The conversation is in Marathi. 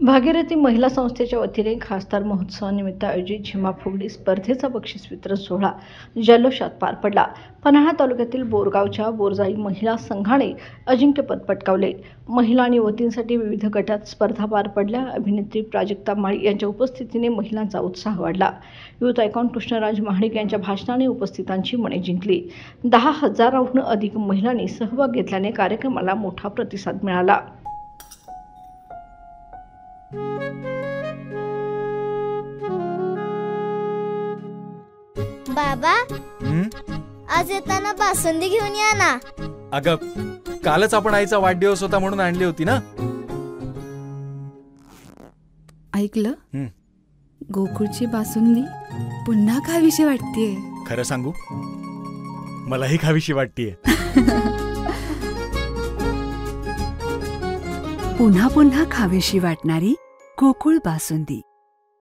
भागीरथी महिला संस्थेच्या वतीने खासदार महोत्सवानिमित्त आयोजित झिम्मा फुगडी स्पर्धेचा बक्षीस वितरण सोहळा जल्लोषात पार पडला. पन्हाळा तालुक्यातील बोरगावच्या बोरजाई महिला संघाने अजिंक्यपद पटकावले. महिला आणि युवतींसाठी विविध गटात स्पर्धा पार पडल्या. अभिनेत्री प्राजक्ता माळी यांच्या उपस्थितीने महिलांचा उत्साह वाढला. युथ आयकॉन कृष्णराज महाडिक यांच्या भाषणाने उपस्थितांची मने जिंकली. 10,000हून अधिक महिलांनी सहभाग घेतल्याने कार्यक्रमाला मोठा प्रतिसाद मिळाला. बाबा, आज येताना बासुंदी घेऊन या ना. अगं, कालच आपण आईचा वाढदिवस होता म्हणून आणली होती ना. ऐकलं, गोकुळची बासुंदी पुन्हा खावीशी वाटतेय. खरं सांगू, मलाही खावीशी वाटतेय. पुन्हा पुन्हा खावीशी वाटणारी गोकुळ बासुंदी.